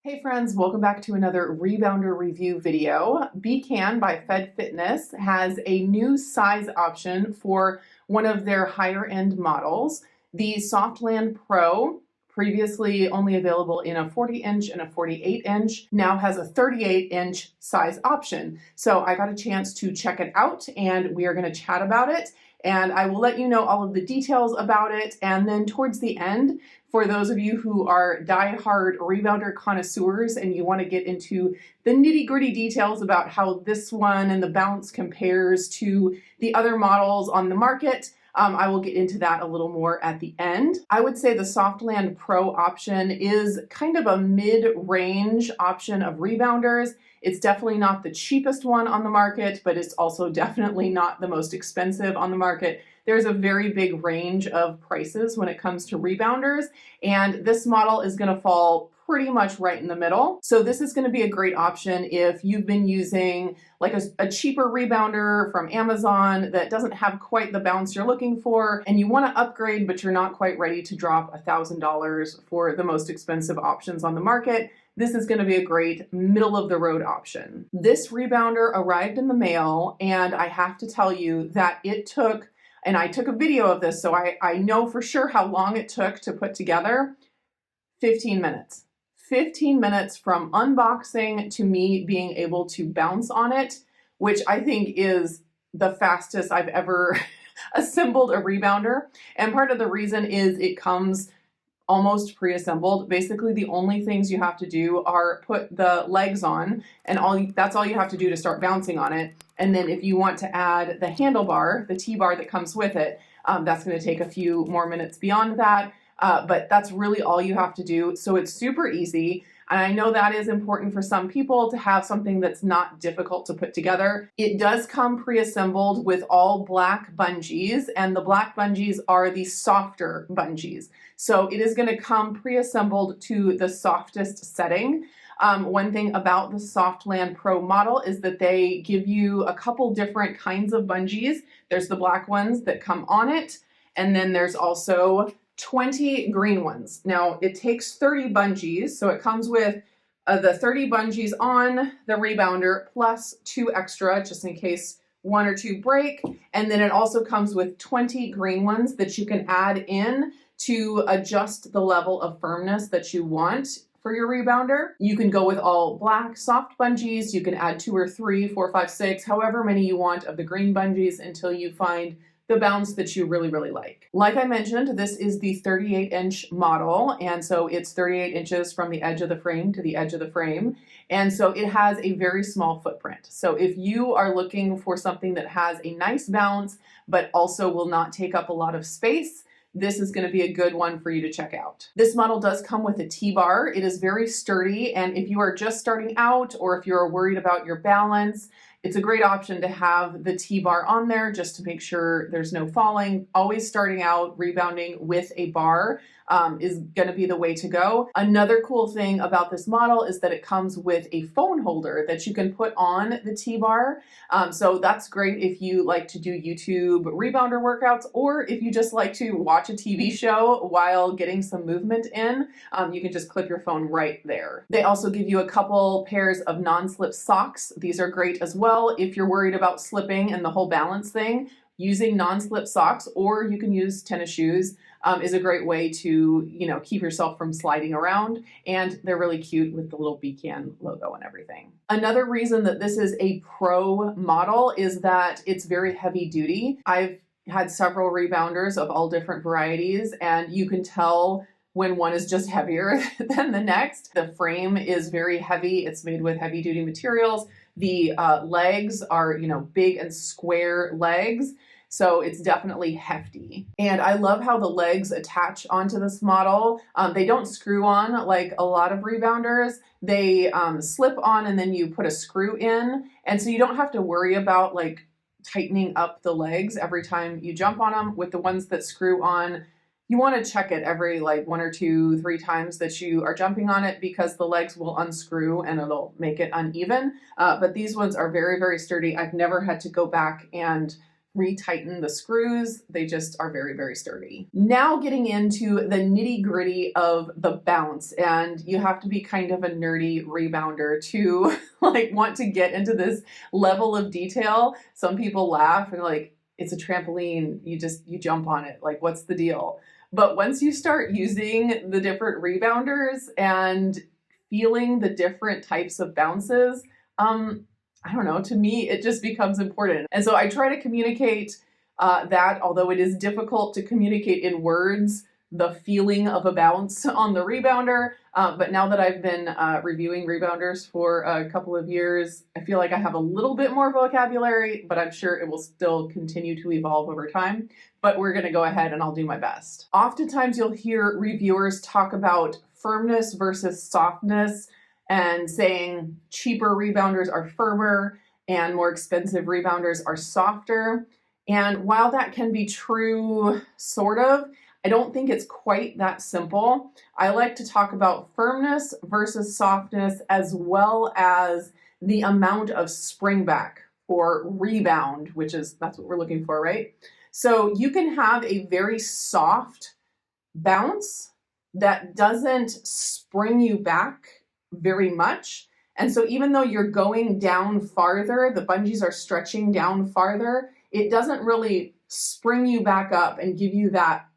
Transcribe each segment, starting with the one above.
Hey friends, welcome back to another Rebounder review video. BCAN by Fed Fitness has a new size option for one of their higher end models. The Land Pro, previously only available in a 40-inch and a 48-inch, now has a 38-inch size option. So I got a chance to check it out and we are going to chat about it. And I will let you know all of the details about it. And then towards the end, for those of you who are die-hard rebounder connoisseurs and you want to get into the nitty-gritty details about how this one and the balance compares to the other models on the market, I will get into that a little more at the end. I would say the Land Pro option is kind of a mid-range option of rebounders. It's definitely not the cheapest one on the market, but it's also definitely not the most expensive on the market. There's a very big range of prices when it comes to rebounders, and this model is going to fall pretty much right in the middle. So this is going to be a great option if you've been using like a cheaper rebounder from Amazon that doesn't have quite the bounce you're looking for, and you want to upgrade, but you're not quite ready to drop $1,000 for the most expensive options on the market. This is going to be a great middle of the road option. This rebounder arrived in the mail, and I have to tell you that it took, and I took a video of this, so I know for sure how long it took to put together. 15 minutes. 15 minutes from unboxing to me being able to bounce on it, which I think is the fastest I've ever assembled a rebounder. And part of the reason is it comes almost pre-assembled. Basically, the only things you have to do are put the legs on, and that's all you have to do to start bouncing on it. And then if you want to add the handlebar, the T-bar that comes with it, that's going to take a few more minutes beyond that. But that's really all you have to do. So it's super easy. And I know that is important for some people to have something that's not difficult to put together. It does come pre-assembled with all black bungees, and the black bungees are the softer bungees. So it is going to come pre-assembled to the softest setting. One thing about the Land Pro model is that they give you a couple different kinds of bungees. There's the black ones that come on it, and then there's also 20 green ones. Now it takes 30 bungees, so it comes with the 30 bungees on the rebounder plus 2 extra just in case 1 or 2 break, and then it also comes with 20 green ones that you can add in to adjust the level of firmness that you want for your rebounder. You can go with all black soft bungees, you can add 2 or 3, 4, 5, 6, however many you want of the green bungees until you find the bounce that you really, really like. Like I mentioned, this is the 38-inch model, and so it's 38 inches from the edge of the frame to the edge of the frame, and so it has a very small footprint. So if you are looking for something that has a nice bounce, but also will not take up a lot of space, this is going to be a good one for you to check out. This model does come with a T-bar. It is very sturdy, and if you are just starting out or if you're worried about your balance, it's a great option to have the T-bar on there just to make sure there's no falling. Always starting out rebounding with a bar is going to be the way to go. Another cool thing about this model is that it comes with a phone holder that you can put on the T-bar. So that's great if you like to do YouTube rebounder workouts, or if you just like to watch a TV show while getting some movement in, you can just clip your phone right there. They also give you a couple pairs of non-slip socks. These are great as well if you're worried about slipping and the whole balance thing. Using non-slip socks, or you can use tennis shoes, is a great way to, keep yourself from sliding around, and they're really cute with the little BCAN logo and everything. Another reason that this is a pro model is that it's very heavy duty. I've had several rebounders of all different varieties, and you can tell when one is just heavier than the next. The frame is very heavy. It's made with heavy duty materials. The legs are, big and square legs. So it's definitely hefty. And I love how the legs attach onto this model. They don't screw on like a lot of rebounders. They slip on and then you put a screw in. And so you don't have to worry about like tightening up the legs every time you jump on them. With the ones that screw on, you want to check it every like 1 or 2, 3 times that you are jumping on it, because the legs will unscrew and it'll make it uneven. But these ones are very, very sturdy. I've never had to go back and retighten the screws. They just are very, very sturdy. Now getting into the nitty gritty of the bounce, and you have to be kind of a nerdy rebounder to like want to get into this level of detail. Some people laugh and like, it's a trampoline, you jump on it, like what's the deal? But once you start using the different rebounders and feeling the different types of bounces, I don't know, to me, it just becomes important. And so I try to communicate that, although it is difficult to communicate in words, the feeling of a bounce on the rebounder. But now that I've been reviewing rebounders for a couple of years, I feel like I have a little bit more vocabulary, but I'm sure it will still continue to evolve over time. But we're gonna go ahead and I'll do my best. Oftentimes you'll hear reviewers talk about firmness versus softness and saying cheaper rebounders are firmer and more expensive rebounders are softer. And while that can be true, sort of, I don't think it's quite that simple. I like to talk about firmness versus softness, as well as the amount of spring back or rebound, that's what we're looking for, right? So you can have a very soft bounce that doesn't spring you back very much. And so even though you're going down farther, the bungees are stretching down farther, it doesn't really spring you back up and give you that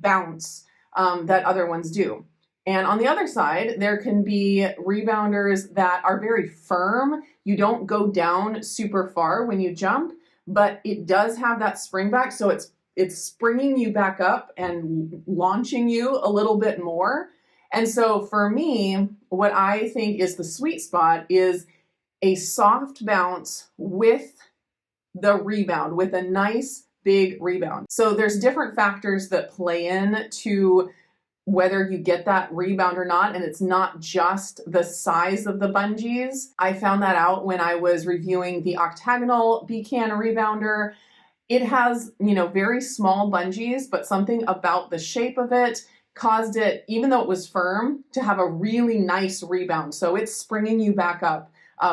bounce that other ones do. And on the other side, there can be rebounders that are very firm. You don't go down super far when you jump, but it does have that spring back. So it's springing you back up and launching you a little bit more. And so for me, what I think is the sweet spot is a soft bounce with the rebound, with a nice big rebound. So there's different factors that play in to whether you get that rebound or not, and it's not just the size of the bungees. I found that out when I was reviewing the octagonal BCAN rebounder. It has, very small bungees, but something about the shape of it caused it, even though it was firm, to have a really nice rebound. So it's springing you back up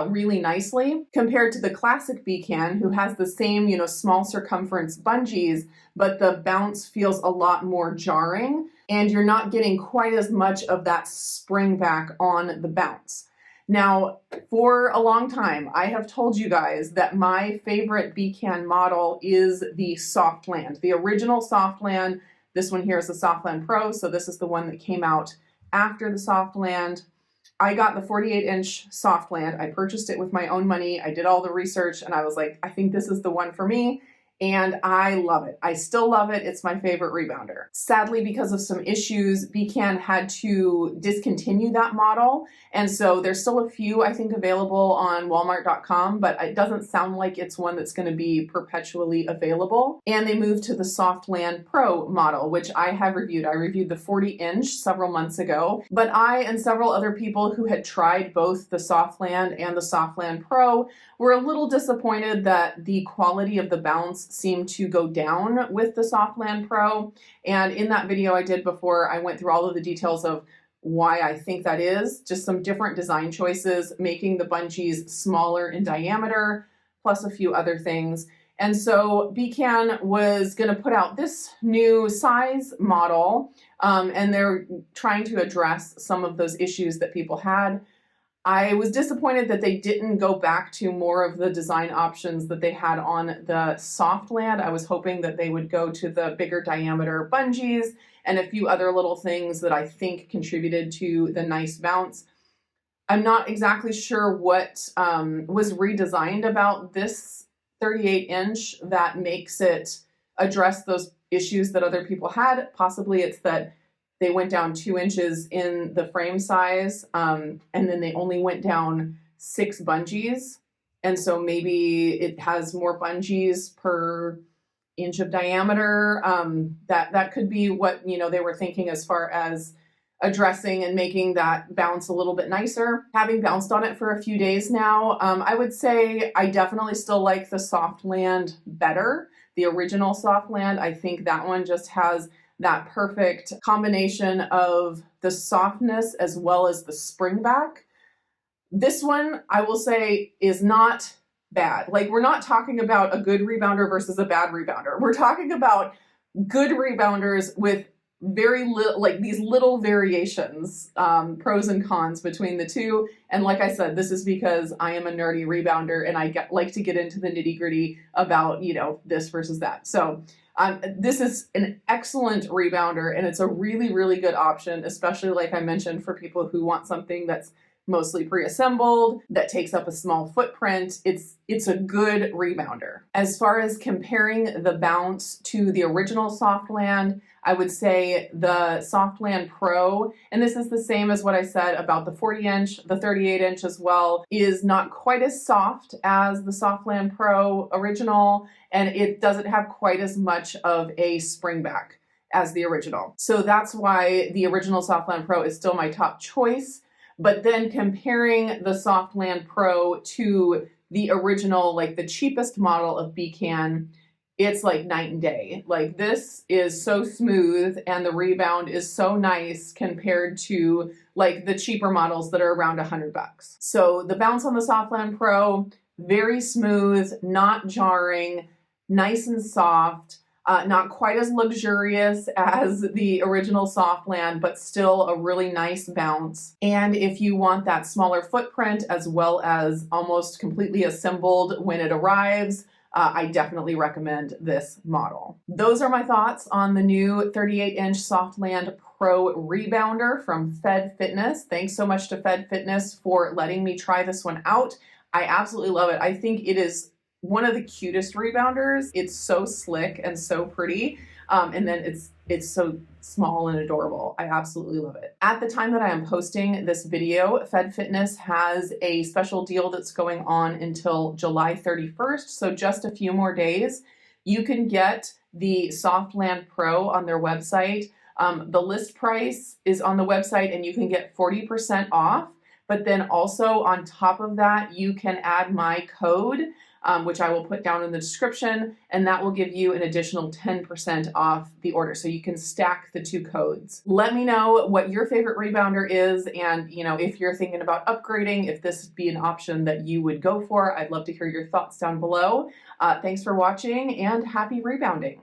really nicely compared to the classic BCAN, who has the same, small circumference bungees, but the bounce feels a lot more jarring and you're not getting quite as much of that spring back on the bounce. Now, for a long time, I have told you guys that my favorite BCAN model is the Softland, the original Softland. This one here is the Softland Pro, so this is the one that came out after the Softland. I got the 48-inch Softland. I purchased it with my own money. I did all the research, and I was like, I think this is the one for me. And I love it. I still love it. It's my favorite rebounder. Sadly, because of some issues, BCAN had to discontinue that model. And so there's still a few, I think, available on Walmart.com, but it doesn't sound like it's one that's going to be perpetually available. And they moved to the Softland Pro model, which I have reviewed. I reviewed the 40-inch several months ago, but I and several other people who had tried both the Softland and the Softland Pro were a little disappointed that the quality of the bounce seemed to go down with the Softland Pro. And in that video I did before, I went through all of the details of why I think that is. Just some different design choices, making the bungees smaller in diameter, plus a few other things. And so BCAN was going to put out this new size model, and they're trying to address some of those issues that people had. I was disappointed that they didn't go back to more of the design options that they had on the Softland. I was hoping that they would go to the bigger diameter bungees and a few other little things that I think contributed to the nice bounce. I'm not exactly sure what was redesigned about this 38-inch that makes it address those issues that other people had. Possibly it's that they went down 2 inches in the frame size, and then they only went down 6 bungees. And so maybe it has more bungees per inch of diameter. That could be what, they were thinking as far as addressing and making that bounce a little bit nicer. Having bounced on it for a few days now, I would say I definitely still like the Softland better. The original Softland, I think that one just has that perfect combination of the softness as well as the spring back. This one, I will say, is not bad. Like, we're not talking about a good rebounder versus a bad rebounder. We're talking about good rebounders with very little, like these little variations, pros and cons between the two. And like I said, this is because I am a nerdy rebounder and I like to get into the nitty gritty about, you know, this versus that. So this is an excellent rebounder, and it's a really, really good option, especially like I mentioned, for people who want something that's mostly pre-assembled, that takes up a small footprint. It's a good rebounder. As far as comparing the bounce to the original Softland, I would say the Softland Pro, and this is the same as what I said about the 40-inch, the 38-inch as well, is not quite as soft as the Softland Pro original, and it doesn't have quite as much of a spring back as the original. So that's why the original Softland Pro is still my top choice. But then comparing the Softland Pro to the original, like the cheapest model of BCAN, it's like night and day. Like, this is so smooth and the rebound is so nice compared to like the cheaper models that are around $100. So the bounce on the Softland Pro, very smooth, not jarring, nice and soft. Not quite as luxurious as the original Softland, but still a really nice bounce. And if you want that smaller footprint as well as almost completely assembled when it arrives, I definitely recommend this model. Those are my thoughts on the new 38-inch Softland Pro rebounder from Fed Fitness. Thanks so much to Fed Fitness for letting me try this one out. I absolutely love it. I think it is one of the cutest rebounders. It's so slick and so pretty. And then it's so small and adorable. I absolutely love it. At the time that I am posting this video, Fed Fitness has a special deal that's going on until July 31st. So just a few more days. You can get the Softland Pro on their website. The list price is on the website and you can get 40% off. But then also on top of that, you can add my code, which I will put down in the description, and that will give you an additional 10% off the order. So you can stack the two codes. Let me know what your favorite rebounder is, and you know, if you're thinking about upgrading, if this would be an option that you would go for. I'd love to hear your thoughts down below. Thanks for watching and happy rebounding.